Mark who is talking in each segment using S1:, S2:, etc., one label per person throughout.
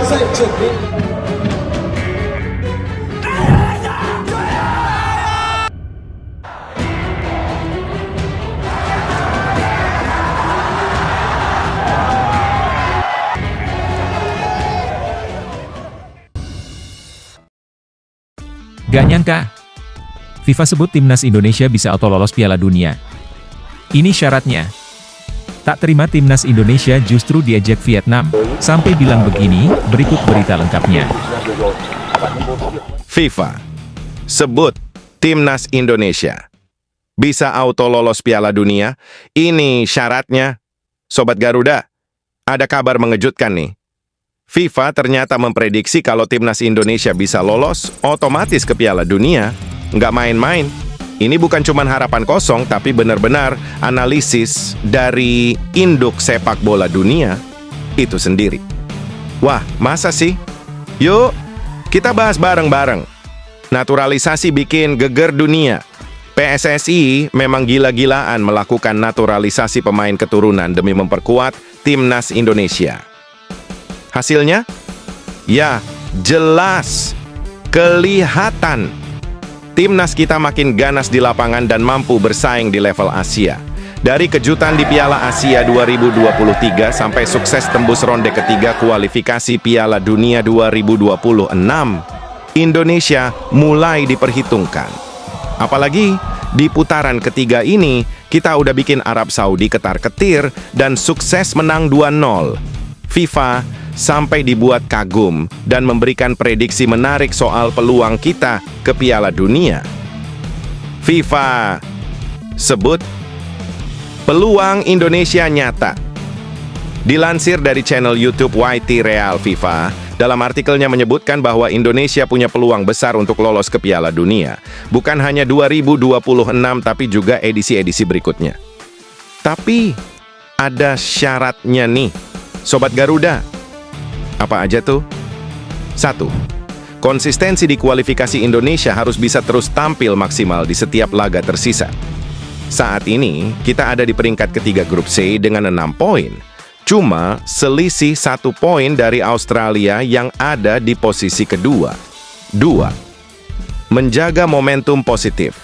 S1: Gak nyangka, FIFA sebut timnas Indonesia bisa auto lolos Piala Dunia. Ini syaratnya. Tak terima timnas Indonesia justru diejek Vietnam. Sampai bilang begini, berikut berita lengkapnya.
S2: FIFA sebut timnas Indonesia bisa auto lolos Piala Dunia. Ini syaratnya. Sobat Garuda, ada kabar mengejutkan nih. FIFA ternyata memprediksi kalau timnas Indonesia bisa lolos otomatis ke Piala Dunia. Nggak main-main. Ini bukan cuma harapan kosong, tapi benar-benar analisis dari induk sepak bola dunia itu sendiri. Wah, masa sih? Yuk, kita bahas bareng-bareng. Naturalisasi bikin geger dunia. PSSI memang gila-gilaan melakukan naturalisasi pemain keturunan demi memperkuat timnas Indonesia. Hasilnya? Ya, jelas, kelihatan. Timnas kita makin ganas di lapangan dan mampu bersaing di level Asia. Dari kejutan di Piala Asia 2023 sampai sukses tembus ronde ketiga kualifikasi Piala Dunia 2026, Indonesia mulai diperhitungkan. Apalagi di putaran ketiga ini, kita udah bikin Arab Saudi ketar-ketir dan sukses menang 2-0. FIFA sampai dibuat kagum dan memberikan prediksi menarik soal peluang kita ke Piala Dunia. FIFA sebut peluang Indonesia nyata. Dilansir dari channel YouTube YT Real FIFA, dalam artikelnya menyebutkan bahwa Indonesia punya peluang besar untuk lolos ke Piala Dunia. Bukan hanya 2026 tapi juga edisi-edisi berikutnya. Tapi ada syaratnya nih, Sobat Garuda. Apa aja tuh? 1. Konsistensi di kualifikasi Indonesia harus bisa terus tampil maksimal di setiap laga tersisa. Saat ini, kita ada di peringkat ketiga grup C dengan 6 poin. Cuma selisih 1 poin dari Australia yang ada di posisi kedua. 2. Menjaga momentum positif.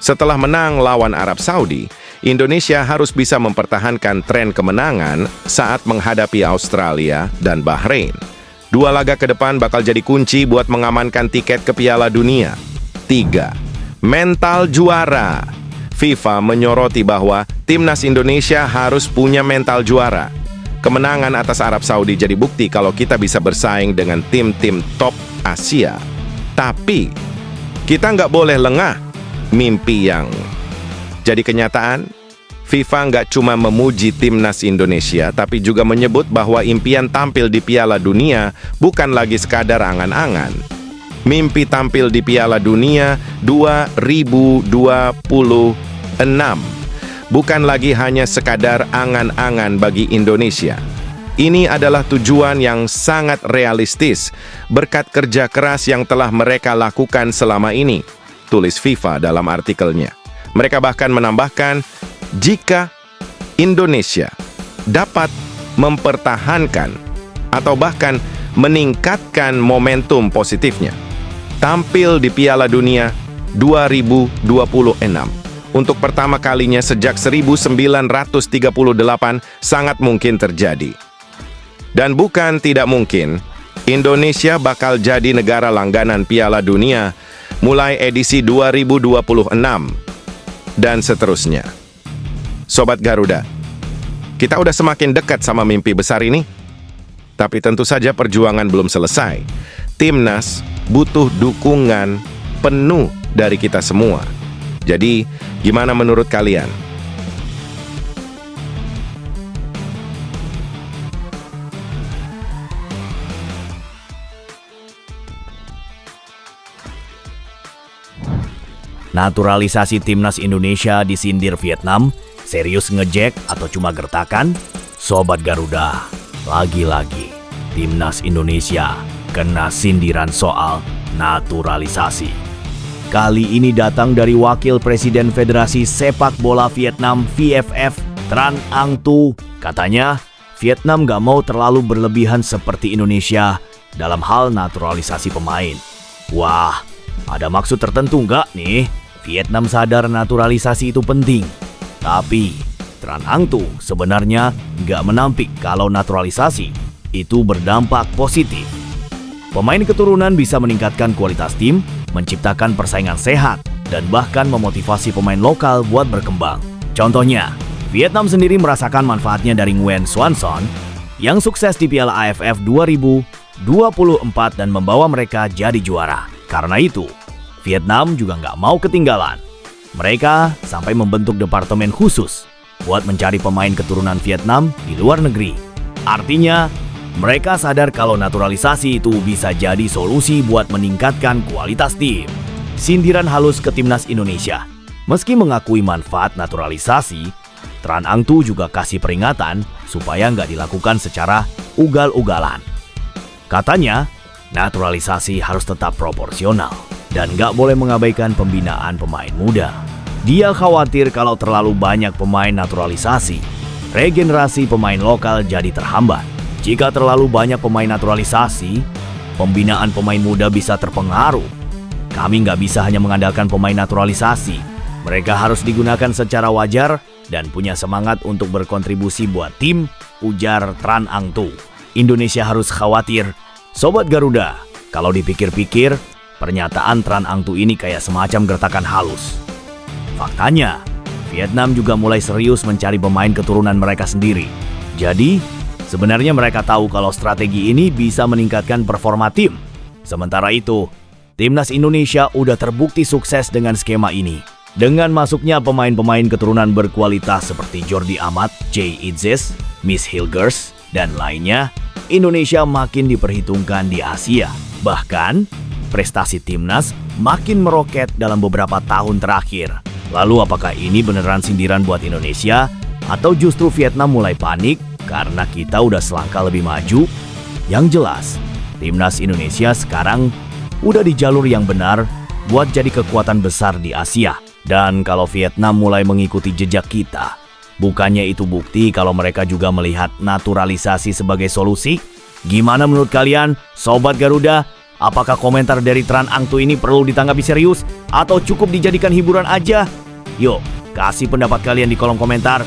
S2: Setelah menang lawan Arab Saudi, Indonesia harus bisa mempertahankan tren kemenangan saat menghadapi Australia dan Bahrain. 2 laga ke depan bakal jadi kunci buat mengamankan tiket ke Piala Dunia. 3. Mental juara. FIFA menyoroti bahwa timnas Indonesia harus punya mental juara. Kemenangan atas Arab Saudi jadi bukti kalau kita bisa bersaing dengan tim-tim top Asia. Tapi, kita nggak boleh lengah. Mimpi yang jadi kenyataan, FIFA nggak cuma memuji timnas Indonesia, tapi juga menyebut bahwa impian tampil di Piala Dunia bukan lagi sekadar angan-angan. Mimpi tampil di Piala Dunia 2026 bukan lagi hanya sekadar angan-angan bagi Indonesia. Ini adalah tujuan yang sangat realistis berkat kerja keras yang telah mereka lakukan selama ini, tulis FIFA dalam artikelnya. Mereka bahkan menambahkan, jika Indonesia dapat mempertahankan atau bahkan meningkatkan momentum positifnya, tampil di Piala Dunia 2026 untuk pertama kalinya sejak 1938 sangat mungkin terjadi. Dan bukan tidak mungkin, Indonesia bakal jadi negara langganan Piala Dunia mulai edisi 2026 dan seterusnya. Sobat Garuda, kita udah semakin dekat sama mimpi besar ini. Tapi tentu saja perjuangan belum selesai. Timnas butuh dukungan penuh dari kita semua. Jadi, gimana menurut kalian?
S3: Naturalisasi timnas Indonesia disindir Vietnam, serius ngejek atau cuma gertakan? Sobat Garuda, lagi-lagi timnas Indonesia kena sindiran soal naturalisasi. Kali ini datang dari Wakil Presiden Federasi Sepak Bola Vietnam VFF, Tran Ang Tu. Katanya, Vietnam gak mau terlalu berlebihan seperti Indonesia dalam hal naturalisasi pemain. Wah, ada maksud tertentu nggak nih? Vietnam sadar naturalisasi itu penting. Tapi, Tran Anh Tu sebenarnya nggak menampik kalau naturalisasi itu berdampak positif. Pemain keturunan bisa meningkatkan kualitas tim, menciptakan persaingan sehat, dan bahkan memotivasi pemain lokal buat berkembang. Contohnya, Vietnam sendiri merasakan manfaatnya dari Nguyen Xuan Son yang sukses di Piala AFF 2024 dan membawa mereka jadi juara. Karena itu, Vietnam juga nggak mau ketinggalan. Mereka sampai membentuk departemen khusus buat mencari pemain keturunan Vietnam di luar negeri. Artinya, mereka sadar kalau naturalisasi itu bisa jadi solusi buat meningkatkan kualitas tim. Sindiran halus ke timnas Indonesia. Meski mengakui manfaat naturalisasi, Tran Anh Tu juga kasih peringatan supaya nggak dilakukan secara ugal-ugalan. Katanya, naturalisasi harus tetap proporsional dan nggak boleh mengabaikan pembinaan pemain muda. Dia khawatir kalau terlalu banyak pemain naturalisasi, regenerasi pemain lokal jadi terhambat. Jika terlalu banyak pemain naturalisasi, pembinaan pemain muda bisa terpengaruh. Kami nggak bisa hanya mengandalkan pemain naturalisasi. Mereka harus digunakan secara wajar dan punya semangat untuk berkontribusi buat tim, ujar Tran Anh Tu. Indonesia harus khawatir. Sobat Garuda, kalau dipikir-pikir, pernyataan Tran Anh Tu ini kayak semacam gertakan halus. Faktanya, Vietnam juga mulai serius mencari pemain keturunan mereka sendiri. Jadi, sebenarnya mereka tahu kalau strategi ini bisa meningkatkan performa tim. Sementara itu, timnas Indonesia udah terbukti sukses dengan skema ini. Dengan masuknya pemain-pemain keturunan berkualitas seperti Jordi Amat, Jay Itzes, Miss Hilgers, dan lainnya, Indonesia makin diperhitungkan di Asia. Bahkan, prestasi timnas makin meroket dalam beberapa tahun terakhir. Lalu apakah ini beneran sindiran buat Indonesia? Atau justru Vietnam mulai panik karena kita udah selangkah lebih maju? Yang jelas, timnas Indonesia sekarang udah di jalur yang benar buat jadi kekuatan besar di Asia. Dan kalau Vietnam mulai mengikuti jejak kita, bukannya itu bukti kalau mereka juga melihat naturalisasi sebagai solusi? Gimana menurut kalian, Sobat Garuda? Apakah komentar dari Tran Anh Tu ini perlu ditanggapi serius atau cukup dijadikan hiburan aja? Yuk, kasih pendapat kalian di kolom komentar.